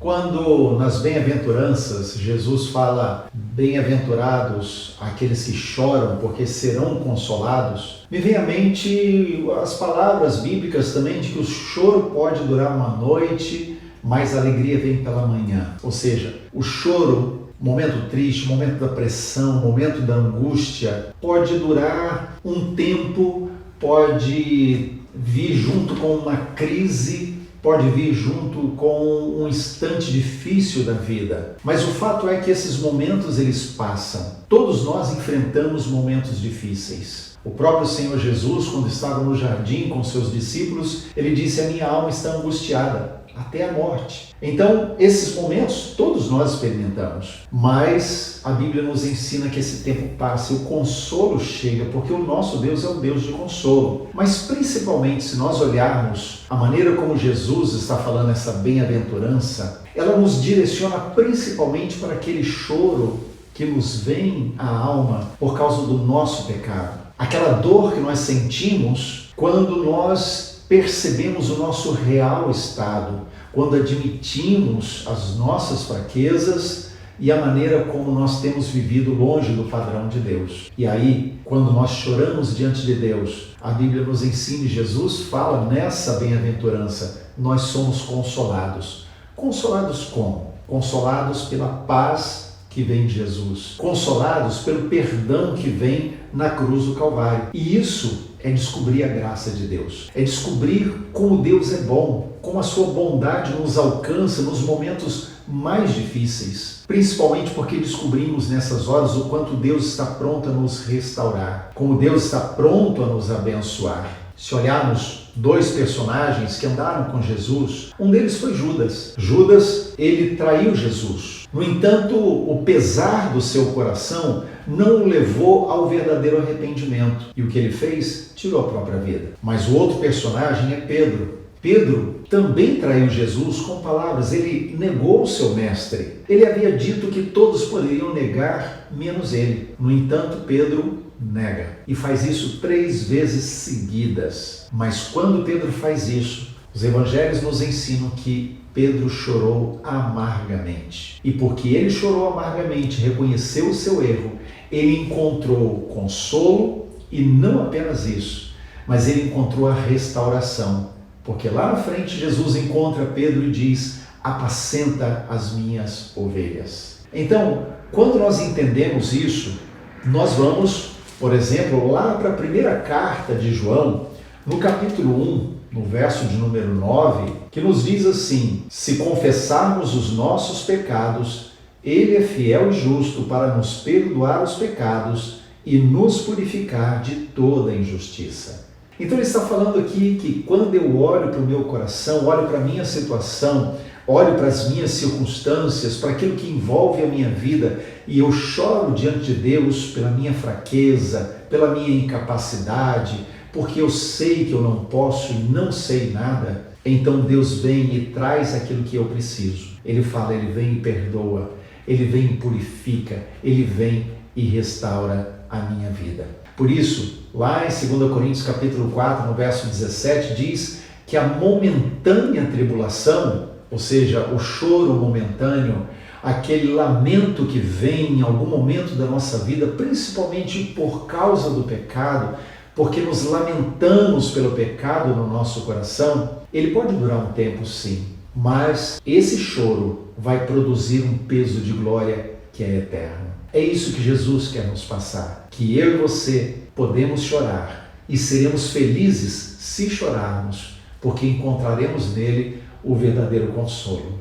Quando nas bem-aventuranças Jesus fala bem-aventurados aqueles que choram porque serão consolados, me vem à mente as palavras bíblicas também de que o choro pode durar uma noite, mas a alegria vem pela manhã. Ou seja, o choro, momento triste, momento da pressão, momento da angústia, pode durar um tempo, pode vir junto com uma crise, pode vir junto com um instante difícil da vida. Mas o fato é que esses momentos eles passam. Todos nós enfrentamos momentos difíceis. O próprio Senhor Jesus, quando estava no jardim com seus discípulos, ele disse: a minha alma está angustiada até a morte. Então, esses momentos todos nós experimentamos, mas a Bíblia nos ensina que esse tempo passa e o consolo chega, porque o nosso Deus é um Deus de consolo. Mas principalmente se nós olharmos a maneira como Jesus está falando essa bem-aventurança, ela nos direciona principalmente para aquele choro que nos vem à alma por causa do nosso pecado. Aquela dor que nós sentimos quando nós percebemos o nosso real estado, quando admitimos as nossas fraquezas e a maneira como nós temos vivido longe do padrão de Deus. E aí, quando nós choramos diante de Deus, a Bíblia nos ensina, e Jesus fala nessa bem-aventurança, nós somos consolados. Consolados como? Consolados pela paz que vem de Jesus, consolados pelo perdão que vem na cruz do Calvário. E isso é descobrir a graça de Deus, é descobrir como Deus é bom, como a sua bondade nos alcança nos momentos mais difíceis, principalmente porque descobrimos nessas horas o quanto Deus está pronto a nos restaurar, como Deus está pronto a nos abençoar. Se olharmos dois personagens que andaram com Jesus, um deles foi Judas. Judas, ele traiu Jesus. No entanto, o pesar do seu coração não o levou ao verdadeiro arrependimento. E o que ele fez? Tirou a própria vida. Mas o outro personagem é Pedro. Pedro também traiu Jesus com palavras. Ele negou o seu mestre. Ele havia dito que todos poderiam negar, menos ele. No entanto, Pedro nega. E faz isso 3 vezes seguidas. Mas quando Pedro faz isso, os evangelhos nos ensinam que Pedro chorou amargamente. E porque ele chorou amargamente, reconheceu o seu erro, ele encontrou consolo e não apenas isso, mas ele encontrou a restauração. Porque lá na frente Jesus encontra Pedro e diz: apacenta as minhas ovelhas. Então, quando nós entendemos isso, nós vamos, por exemplo, lá para a primeira carta de João, no capítulo 1, no verso de número 9, que nos diz assim: se confessarmos os nossos pecados, Ele é fiel e justo para nos perdoar os pecados e nos purificar de toda injustiça. Então ele está falando aqui que quando eu olho para o meu coração, olho para a minha situação, olho para as minhas circunstâncias, para aquilo que envolve a minha vida, e eu choro diante de Deus pela minha fraqueza, pela minha incapacidade, porque eu sei que eu não posso e não sei nada, então Deus vem e traz aquilo que eu preciso. Ele fala, Ele vem e perdoa, Ele vem e purifica, Ele vem e restaura a minha vida. Por isso, lá em 2 Coríntios capítulo 4, no verso 17, diz que a momentânea tribulação, ou seja, o choro momentâneo, aquele lamento que vem em algum momento da nossa vida, principalmente por causa do pecado, porque nos lamentamos pelo pecado no nosso coração, ele pode durar um tempo sim, mas esse choro vai produzir um peso de glória que é eterno. É isso que Jesus quer nos passar, que eu e você podemos chorar e seremos felizes se chorarmos, porque encontraremos nele o verdadeiro consolo.